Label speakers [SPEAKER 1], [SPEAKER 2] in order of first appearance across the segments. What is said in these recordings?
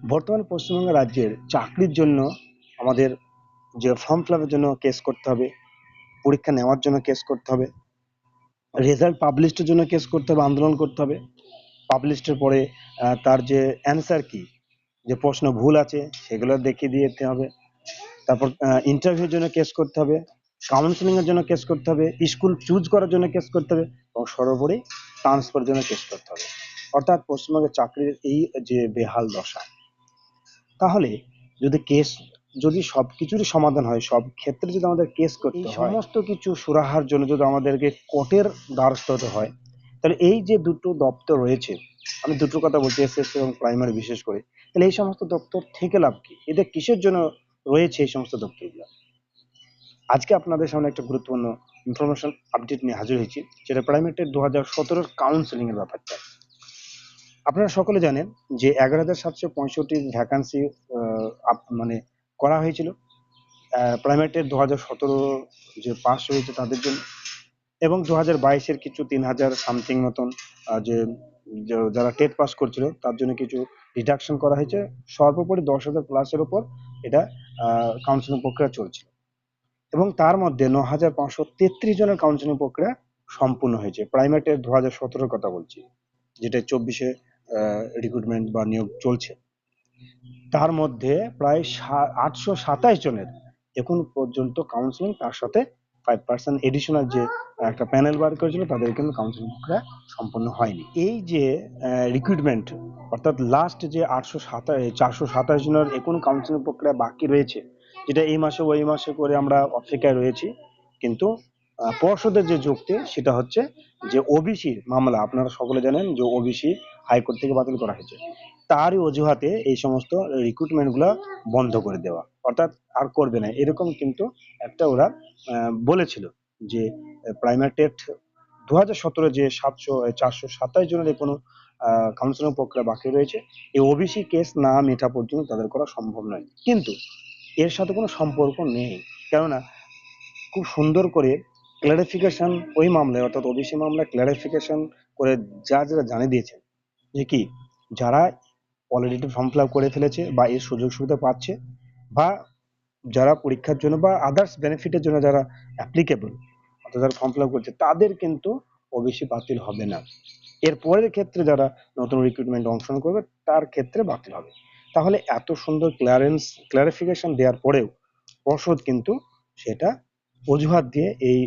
[SPEAKER 1] বর্তমানে পশ্চিমবঙ্গ রাজ্যের চাকরির জন্য আমাদের যে ফর্ম ফিল আপের জন্য কেস করতে হবে, পরীক্ষা নেওয়ার জন্য কেস করতে হবে, রেজাল্ট পাবলিশের জন্য কেস করতে হবে, আন্দোলন করতে হবে। পাবলিশের পরে তার যে অ্যান্সার কি, যে প্রশ্ন ভুল আছে সেগুলো দেখিয়ে দিয়ে দিতে হবে। তারপর ইন্টারভিউর জন্য কেস করতে হবে, কাউন্সিলিং এর জন্য কেস করতে হবে, স্কুল চুজ করার জন্য কেস করতে হবে এবং সর্বোপরি ট্রান্সফারের জন্য কেস করতে হবে। অর্থাৎ পশ্চিমবঙ্গের চাকরির এই যে বেহাল দশা, তাহলে যদি কেস, যদি সবকিছুরই সমাধান হয়, সব ক্ষেত্রে যদি আমাদের কেস করতে হয়, সমস্ত কিছু সুরাহার জন্য যদি আমাদেরকে কোর্টের দ্বারস্থ হতে হয়, তাহলে এই যে দুটো দপ্তর রয়েছে, আমি দুটোর কথা বলছি, এসএসসি এবং প্রাইমারি বিশেষ করে, তাহলে এই সমস্ত দপ্তর থেকে লাভ কি? এদের কিসের জন্য রয়েছে এই সমস্ত দপ্তরগুলো? আজকে আপনাদের সামনে একটা গুরুত্বপূর্ণ ইনফরমেশন আপডেট নিয়ে হাজির হয়েছি, যেটা প্রাইমেটের 2017 কাউন্সিলিং এর ব্যাপারটা। আপনারা সকলে জানেন যে 11,765 ভ্যাকান্সি মানে করা হয়েছিল প্রাইমেটের 2017 যে পাস হয়েছে তাদের জন্য, এবং 2022-এর কিছু 3,000 সামথিং মতন যে যারা টেট পাস করছিল তার জন্য কিছু রিডাকশন করা হয়েছে। সর্বোপরি 10,000 প্লাসের উপর এটা কাউন্সিলিং প্রক্রিয়া চলছিল, এবং তার মধ্যে 9,533 জনের কাউন্সিলিং প্রক্রিয়া সম্পূর্ণ হয়েছে। প্রাইমেটের 2017 কথা বলছি, যেটা 24-এ রিক্রুটমেন্ট বা নিয়োগ চলছে। তার মধ্যে প্রায় 827 জনের এখন পর্যন্ত কাউন্সিলিং, তার সাথে 5% এডিশনাল যে একটা প্যানেল বার করেছিল তাদের কিন্তু কাউন্সিলিং প্রক্রিয়া সম্পন্ন হয়নি। এই যে রিক্রুটমেন্ট, অর্থাৎ লাস্ট যে 427 জনের এখন কাউন্সিলিং প্রক্রিয়া বাকি রয়েছে, যেটা এই মাসে ওই মাসে করে আমরা অপেক্ষায় রয়েছি। কিন্তু পর্ষদের যে যুক্তি সেটা হচ্ছে যে ওবিসি মামলা, আপনারা সকলে জানেন যে ওবিসি হাইকোর্ট থেকে বাতিল করা হয়েছে, তারই অজুহাতে এই সমস্ত রিক্রুটমেন্ট গুলা বন্ধ করে দেওয়া, অর্থাৎ আর করবে না এরকম কিন্তু একটা ওরা বলেছিল। যে প্রাইমারি টেট 2017 যে 427 জনের কোনো কাউন্সিলিং প্রক্রিয়া বাকি রয়েছে, এই ওবিসি কেস না মেটা পর্যন্ত তাদের করা সম্ভব নয়। কিন্তু এর সাথে কোনো সম্পর্ক নেই, কেননা খুব সুন্দর করে ক্লারিফিকেশন ওই মামলায়, অর্থাৎ ওবিসি মামলায় ক্লারিফিকেশন করে যারা জানিয়ে দিয়েছেন যে কি, যারা অলরেডি ফর্ম ফিল আপ করে ফেলেছে বা এর সুযোগ সুবিধা পাচ্ছে, বা যারা পরীক্ষার জন্য বা আদার্স বেনিফিটের জন্য যারা অ্যাপ্লিকেবল, অর্থাৎ যারা ফর্ম ফিল আপ করছে, তাদের কিন্তু ওবিসি বাতিল হবে না। এর পরের ক্ষেত্রে যারা নতুন রিক্রুটমেন্ট অংশগ্রহণ করবে তার ক্ষেত্রে বাতিল হবে। তাহলে এত সুন্দর ক্লারিফিকেশন দেওয়ার পরেও পর্ষদ কিন্তু সেটা অজুহাত দিয়ে এই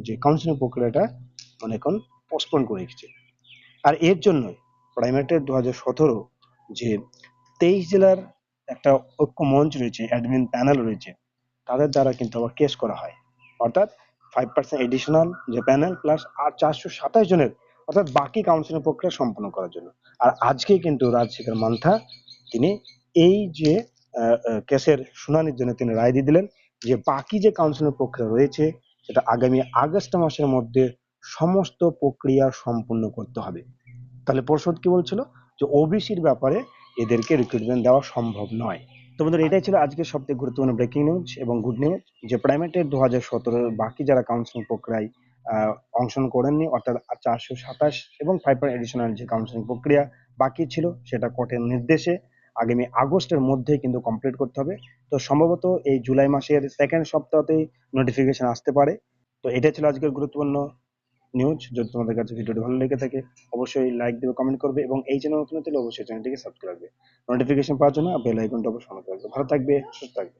[SPEAKER 1] যে কাউন্সিলিং প্রক্রিয়াটা মানে এখন পোস্টপোন করে রেখেছে। আর এর জন্যই প্রাইমেটের 2017 যে 23 জেলার একটা ঐক্য মঞ্চ রয়েছে, অ্যাডমিন প্যানেল রয়েছে, তাদের দ্বারা কিন্তু আবার কেস করা হয়। অর্থাৎ 5% এডিশনাল যে প্যানেল প্লাস আর 427 জনের, অর্থাৎ বাকি কাউন্সিলিং প্রক্রিয়া সম্পন্ন করার জন্য। আর আজকে কিন্তু রাজশেখর মান্থা তিনি এই যে কেসের শুনানির জন্য তিনি রায় দিয়ে দিলেন যে বাকি যে কাউন্সিলিং প্রক্রিয়া রয়েছে সেটা আগামী আগস্ট মাসের মধ্যে সমস্ত প্রক্রিয়া সম্পূর্ণ করতে হবে। তাহলে পর্ষদ কি বলছিল, যে ওবিসির ব্যাপারে এদেরকে রিক্রুটমেন্ট দেওয়া সম্ভব নয়। তো বন্ধুরা, এটাই ছিল আজকের সবথেকে গুরুত্বপূর্ণ ব্রেকিং নিউজ এবং গুড নিউজ, যে প্রাইমেটের 2017 বাকি যারা কাউন্সিলিং প্রক্রিয়ায় অংশগ্রহণ করেননি, অর্থাৎ 427 এবং 5 এডিশনাল যে কাউন্সিলিং প্রক্রিয়া বাকি ছিল সেটা কোর্টের নির্দেশে আগামী আগস্টের মধ্যে কিন্তু কমপ্লিট করতে হবে। তো সম্ভবত এই জুলাই মাসের সেকেন্ড সপ্তাহতেই নোটিফিকেশন আসতে পারে। তো এটা ছিল আজকের গুরুত্বপূর্ণ নিউজ। যদি তোমাদের কাছে ভিডিওটি ভালো লেগে থাকে অবশ্যই লাইক দেবে, কমেন্ট করবে, এবং এই চ্যানেল নতুন হলে অবশ্যই চ্যানেলটিকে সাবস্ক্রাইব করবে। নোটিফিকেশন পাওয়ার জন্য বেল আইকনটা অবশ্যই অন করে রাখবে। ভালো থাকবে, সুস্থ থাকবে।